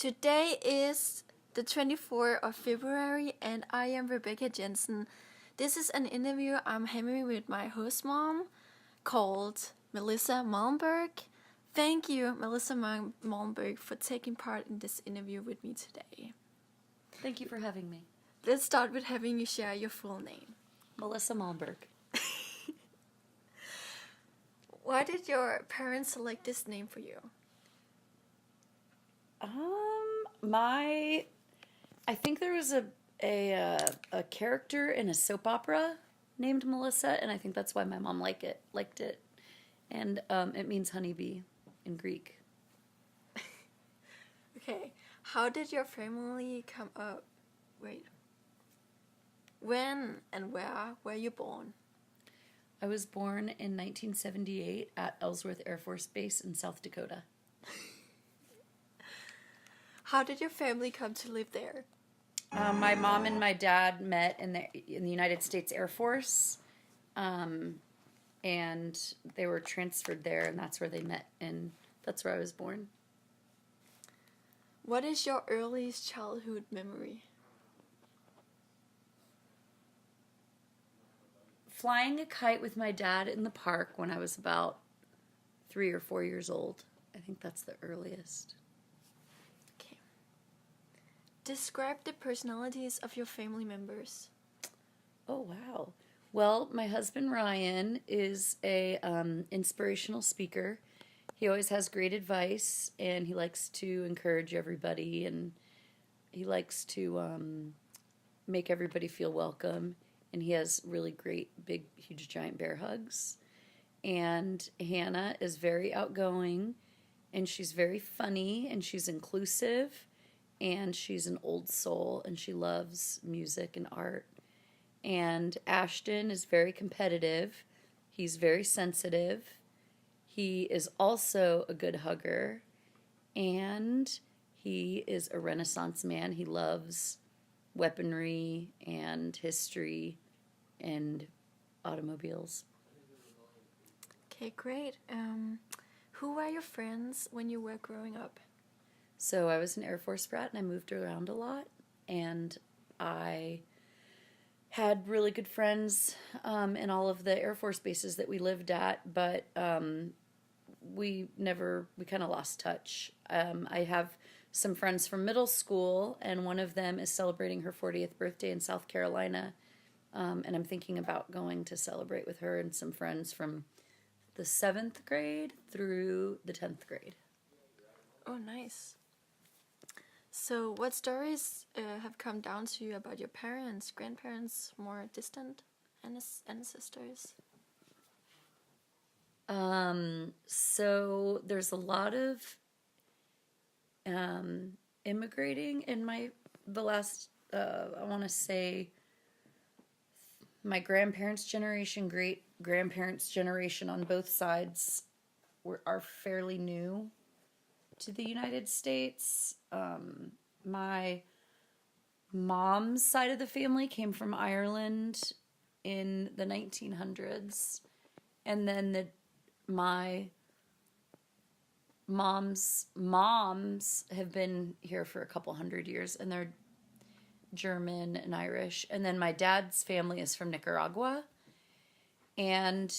Today is the 24th of February, and I am Rebecca Jensen. This is an interview I'm having with my host mom called Melissa Malmberg. Thank you, Melissa Malmberg, for taking part in this interview with me today. Thank you for having me. Let's start with having you share your full name. Melissa Malmberg. Why did your parents select this name for you? I think there was a character in a soap opera named Melissa, and I think that's why my mom liked it, and it means honeybee in Greek. Okay, how did your family come up? Wait. When and where were you born? I was born in 1978 at Ellsworth Air Force Base in South Dakota. How did your family come to live there? My mom and my dad met in the United States Air Force, and they were transferred there, and that's where they met, and that's where I was born. What is your earliest childhood memory? Flying a kite with my dad in the park when I was about 3 or 4 years old. I think that's the earliest. Okay. Describe the personalities of your family members. Oh, wow. Well, my husband Ryan is a inspirational speaker. He always has great advice, and he likes to encourage everybody, and he likes to make everybody feel welcome. And he has really great, big, huge, giant bear hugs. And Hannah is very outgoing, and she's very funny, and she's inclusive, and she's an old soul, and she loves music and art. And Ashton is very competitive. He's very sensitive. He is also a good hugger, and he is a Renaissance man. He loves weaponry and history and automobiles. Okay, great. Who were your friends when you were growing up? So I was an Air Force brat, and I moved around a lot, and I had really good friends in all of the Air Force bases that we lived at, but we kind of lost touch. I have some friends from middle school, and one of them is celebrating her 40th birthday in South Carolina, and I'm thinking about going to celebrate with her and some friends from the 7th grade through the 10th grade. Oh, nice. So what stories have come down to you about your parents, grandparents, more distant ancestors? So there's a lot of immigrating in the last, I want to say, my grandparents' generation, great grandparents' generation on both sides are fairly new to the United States. My mom's side of the family came from Ireland in the 1900s, and then my mom's moms have been here for a couple hundred years, and they're German and Irish. And then my dad's family is from Nicaragua. And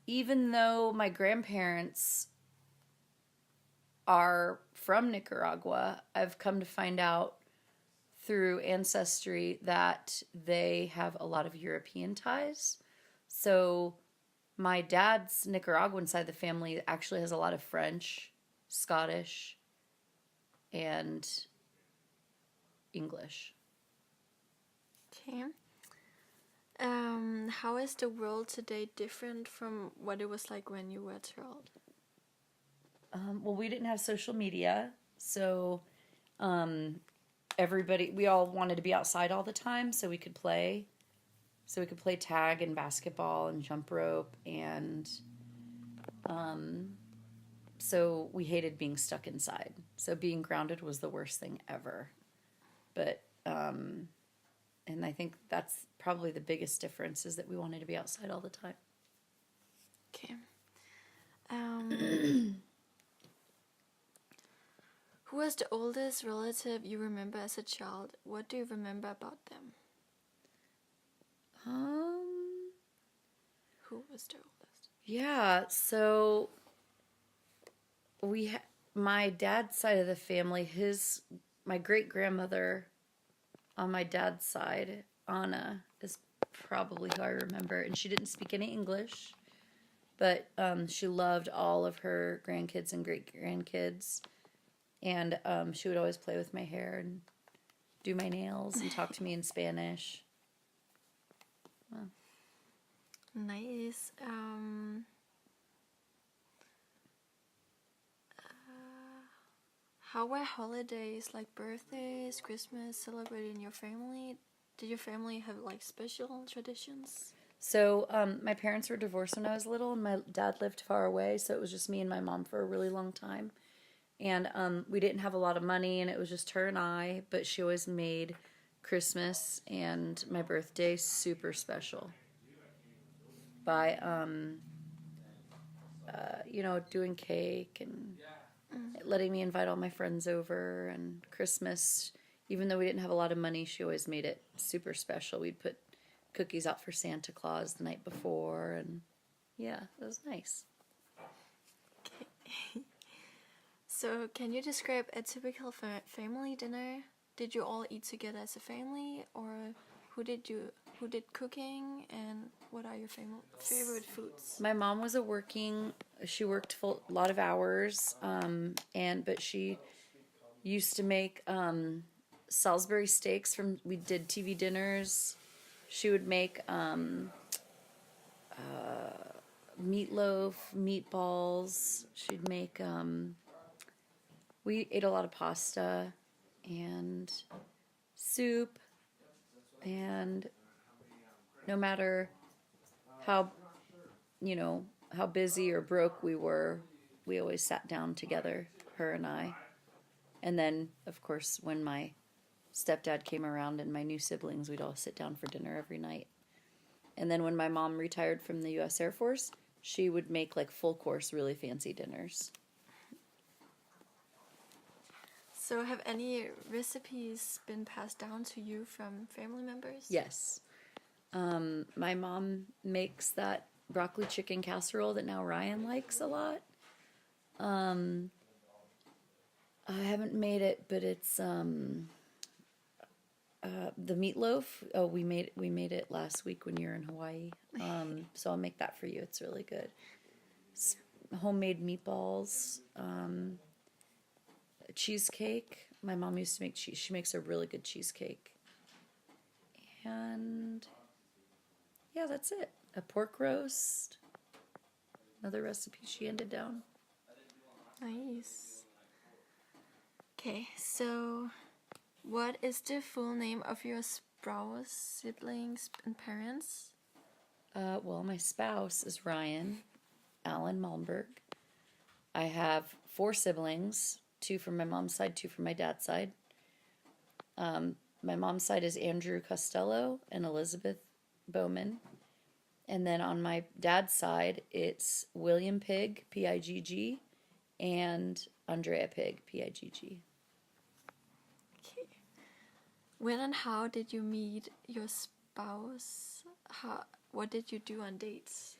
even though my grandparents are from Nicaragua, I've come to find out through ancestry that they have a lot of European ties. So my dad's Nicaraguan side of the family actually has a lot of French, Scottish, and English. Okay. How is the world today different from what it was like when you were a child? Well, we didn't have social media, so we all wanted to be outside all the time so we could play. So we could play tag and basketball and jump rope, and so we hated being stuck inside. So being grounded was the worst thing ever. But and I think that's probably the biggest difference, is that we wanted to be outside all the time. Okay. Who was the oldest relative you remember as a child? What do you remember about them? Who was the oldest? Yeah, so my dad's side of the family, my great grandmother on my dad's side, Anna, is probably who I remember, and she didn't speak any English, but she loved all of her grandkids and great grandkids, and she would always play with my hair and do my nails and talk to me in Spanish. Wow. Nice. How were holidays like birthdays, Christmas celebrated in your family? Did your family have like special traditions? So my parents were divorced when I was little, and my dad lived far away, so it was just me and my mom for a really long time. And we didn't have a lot of money, and it was just her and I, but she always made Christmas and my birthday super special by, doing cake and letting me invite all my friends over. And Christmas, even though we didn't have a lot of money, she always made it super special. We'd put cookies out for Santa Claus the night before, and yeah, it was nice. Okay. So, can you describe a typical family dinner? Did you all eat together as a family, or who did cooking, and what are your favorite foods? My mom was she worked a lot of hours, but she used to make Salisbury steaks we did TV dinners. She would make meatloaf, meatballs. She'd make, we ate a lot of pasta and soup, and no matter how busy or broke we were, we always sat down together, her and I. And then, of course, when my stepdad came around and my new siblings, we'd all sit down for dinner every night. And then when my mom retired from the U.S. Air Force, she would make like full course, really fancy dinners. So have any recipes been passed down to you from family members? Yes. My mom makes that broccoli chicken casserole that now Ryan likes a lot. I haven't made it, but it's the meatloaf. Oh, we made it last week when you were in Hawaii. So I'll make that for you. It's really good. Homemade meatballs, cheesecake. My mom used to make cheese. She makes a really good cheesecake. And yeah, that's it. A pork roast. Another recipe she handed down. Nice. Okay, so what is the full name of your spouse, siblings, and parents? Well, my spouse is Ryan Allen Malmberg. I have 4 siblings, 2 from my mom's side, 2 from my dad's side. My mom's side is Andrew Costello and Elizabeth Bowman. And then on my dad's side, it's William Pigg, P-I-G-G, and Andrea Pigg, P-I-G-G. Okay. When and how did you meet your spouse? What did you do on dates?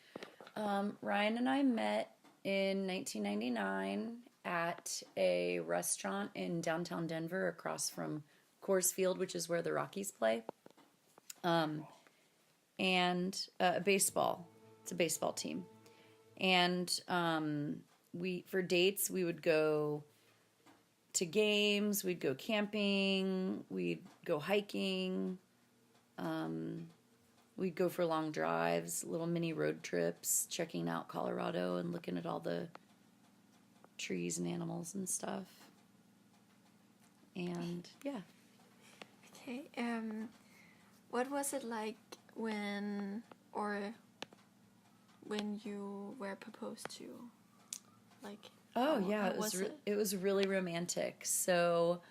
Ryan and I met in 1999 at a restaurant in downtown Denver across from Coors Field, which is where the Rockies play. And baseball. It's a baseball team. And for dates, we would go to games, we'd go camping, we'd go hiking, we'd go for long drives, little mini road trips, checking out Colorado and looking at all the trees and animals and stuff. And yeah. Okay. What was it like when you were proposed to? Like. Oh yeah, how was it? It was really romantic. So,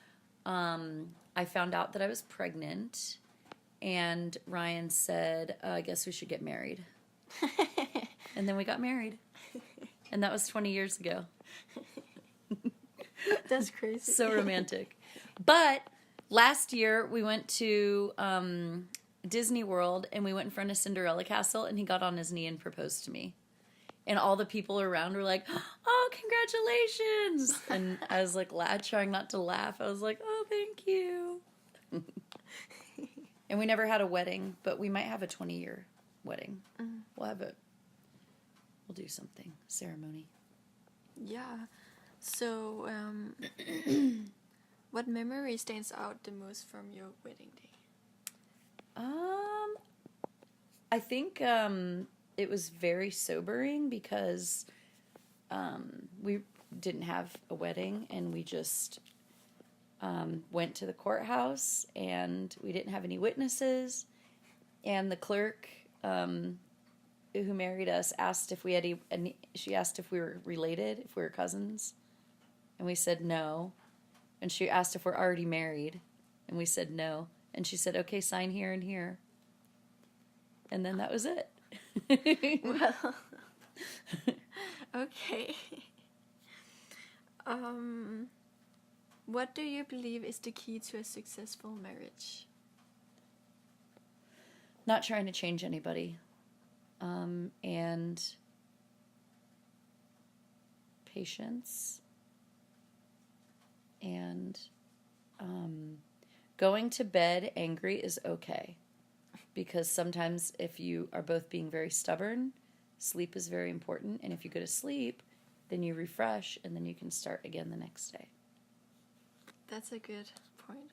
I found out that I was pregnant, and Ryan said, "I guess we should get married." And then we got married, and that was 20 years ago. That's crazy. So romantic. But last year we went to Disney World and we went in front of Cinderella Castle and he got on his knee and proposed to me. And all the people around were like, "Oh, congratulations!" And I was like, trying not to laugh. I was like, "Oh, thank you." And we never had a wedding, but we might have a 20-year wedding. We'll do something ceremony. Yeah. So, what memory stands out the most from your wedding day? I think it was very sobering because we didn't have a wedding and we just went to the courthouse and we didn't have any witnesses. And the clerk who married us asked if we had she asked if we were related, if we were cousins. And we said no. And she asked if we're already married. And we said no. And she said, "Okay, sign here and here." And then that was it. Well, okay. What do you believe is the key to a successful marriage? Not trying to change anybody. And patience. And going to bed angry is okay. Because sometimes if you are both being very stubborn, sleep is very important. And if you go to sleep, then you refresh and then you can start again the next day. That's a good point.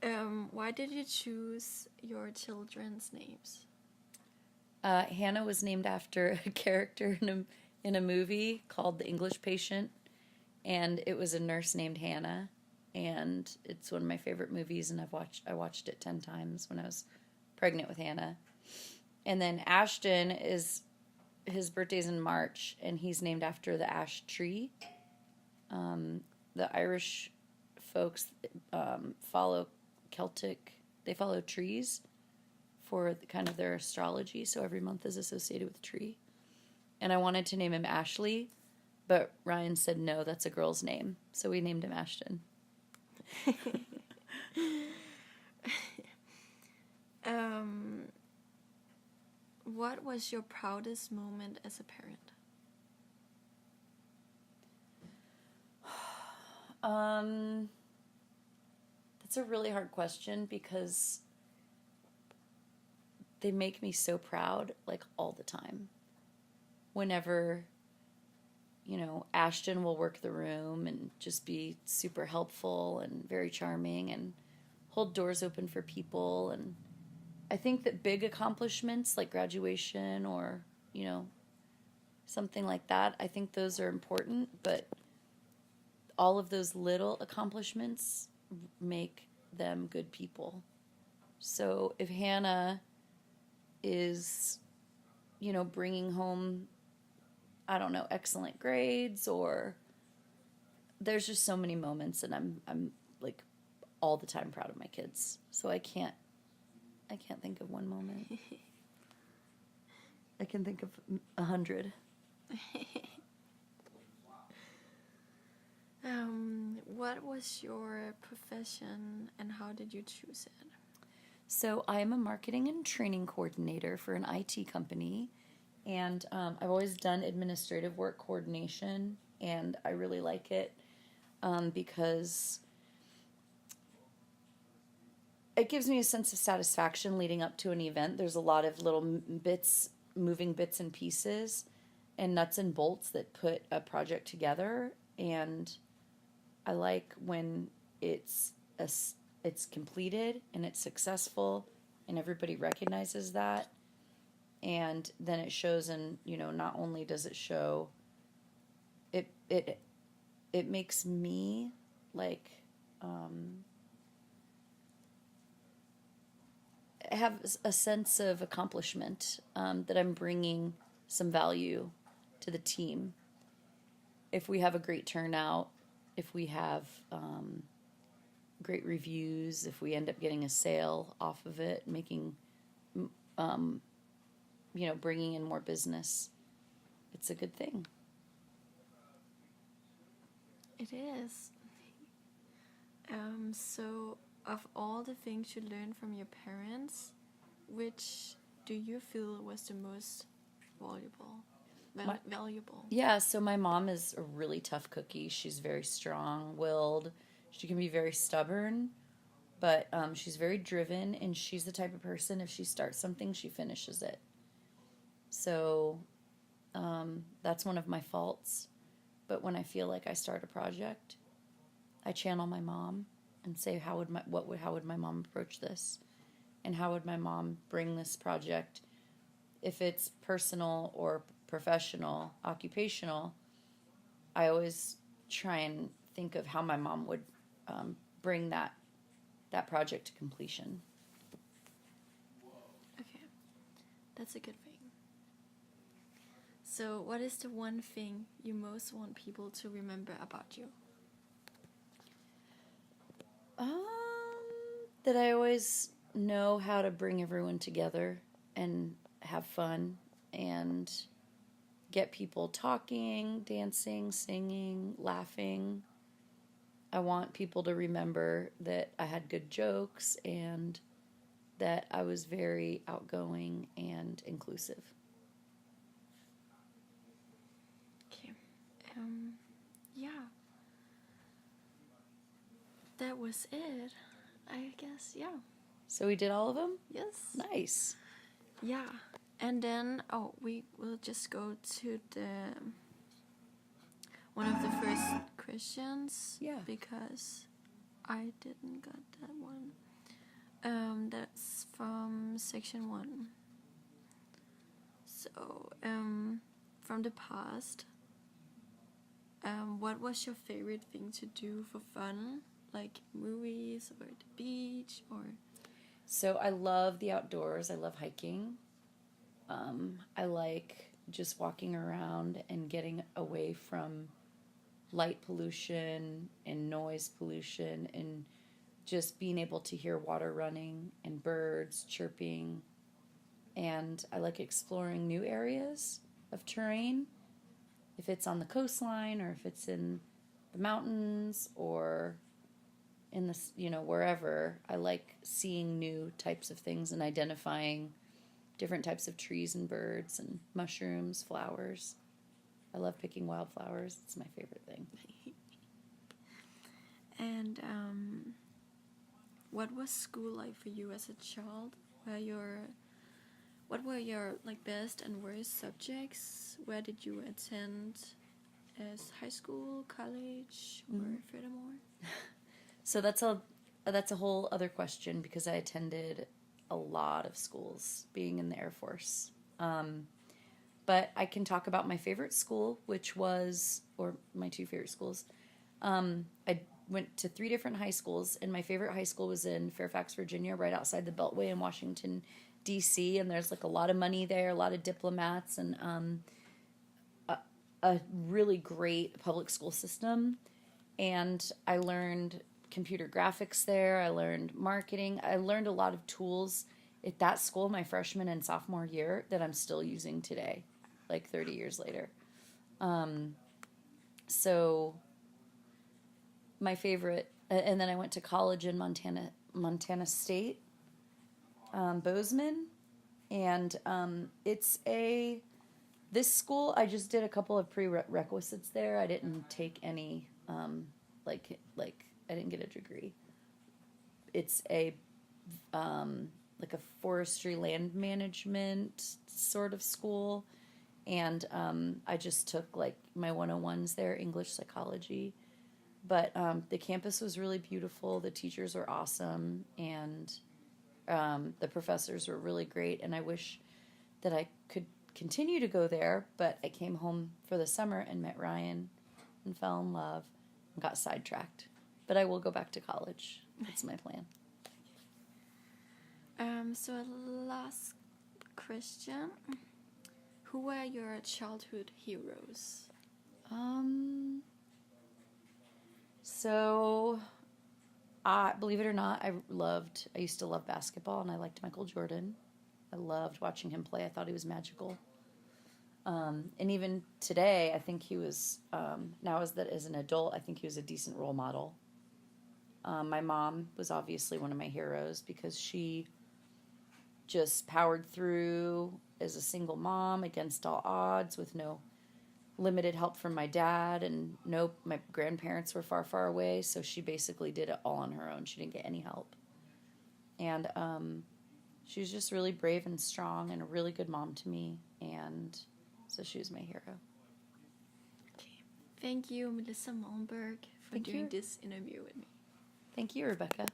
Yeah. Why did you choose your children's names? Hannah was named after a character in a movie called The English Patient. And it was a nurse named Hannah. And it's one of my favorite movies, and I watched it 10 times when I was pregnant with Hannah. And then Ashton his birthday's in March, and he's named after the ash tree. The Irish folks follow trees for kind of their astrology, so every month is associated with a tree. And I wanted to name him Ashley, but Ryan said no, that's a girl's name, so we named him Ashton. What was your proudest moment as a parent? That's a really hard question because they make me so proud, like, all the time. Whenever, Ashton will work the room and just be super helpful and very charming and hold doors open for people. And I think that big accomplishments like graduation or, something like that, I think those are important, but all of those little accomplishments make them good people. So if Hannah is, bringing home, I don't know, excellent grades, or there's just so many moments, and I'm like all the time proud of my kids. So I can't think of one moment. I can think of 100. What was your profession and how did you choose it? So I'm a marketing and training coordinator for an IT company, and I've always done administrative work coordination, and I really like it because it gives me a sense of satisfaction leading up to an event. There's a lot of little moving bits and pieces and nuts and bolts that put a project together, and I like when it's completed and it's successful and everybody recognizes that, and then it shows in, not only does it show, it makes me like have a sense of accomplishment, that I'm bringing some value to the team. If we have a great turnout, if we have great reviews, if we end up getting a sale off of it, making, bringing in more business, it's a good thing. It is. So, of all the things you learned from your parents, which do you feel was the most valuable? Valuable. Yeah, so my mom is a really tough cookie. She's very strong-willed. She can be very stubborn, but she's very driven, and she's the type of person, if she starts something, she finishes it. So that's one of my faults. But when I feel like I start a project, I channel my mom and say, how would my mom approach this? And how would my mom bring this project, if it's personal or professional, occupational? I always try and think of how my mom would bring that project to completion. Okay, that's a good thing. So, what is the one thing you most want people to remember about you? That I always know how to bring everyone together and have fun and get people talking, dancing, singing, laughing. I want people to remember that I had good jokes and that I was very outgoing and inclusive. Okay. Yeah. That was it, I guess. Yeah. So we did all of them? Yes. Nice. Yeah. And then, we will just go to one of the first questions. Yeah. Because I didn't get that one. That's from section 1. So, from the past, what was your favorite thing to do for fun? Like movies or the beach or... So I love the outdoors. I love hiking. I like just walking around and getting away from light pollution and noise pollution and just being able to hear water running and birds chirping. And I like exploring new areas of terrain, if it's on the coastline or if it's in the mountains or in the, wherever. I like seeing new types of things and identifying different types of trees and birds and mushrooms, flowers. I love picking wildflowers. It's my favorite thing. And what was school like for you as a child? What were your best and worst subjects? Where did you attend as high school, college, or furthermore? So that's a whole other question because I attended a lot of schools being in the Air Force. But I can talk about my favorite school, or my two favorite schools. I went to 3 different high schools, and my favorite high school was in Fairfax, Virginia, right outside the Beltway in Washington, D.C., and there's a lot of money there, a lot of diplomats, and a really great public school system. And I learned computer graphics there. I learned marketing. I learned a lot of tools at that school my freshman and sophomore year that I'm still using today, 30 years later. So my favorite, and then I went to college in Montana State, Bozeman, and this school, I just did a couple of prerequisites there. I didn't take any, I didn't get a degree. It's a forestry land management sort of school, and I just took my 101s there, English, psychology. But the campus was really beautiful. The teachers were awesome, and the professors were really great. And I wish that I could continue to go there, but I came home for the summer and met Ryan and fell in love and got sidetracked. But I will go back to college. That's my plan. So last question. Who were your childhood heroes? So, believe it or not, I used to love basketball, and I liked Michael Jordan. I loved watching him play. I thought he was magical. And even today, I think he was, now as an adult, I think he was a decent role model. My mom was obviously one of my heroes because she just powered through as a single mom against all odds with no limited help from my dad, and no, my grandparents were far, far away, so she basically did it all on her own. She didn't get any help. And she was just really brave and strong and a really good mom to me, and so she was my hero. Okay. Thank you, Melissa Malmberg, for Thank doing you. this interview with me. Thank you, Rebecca.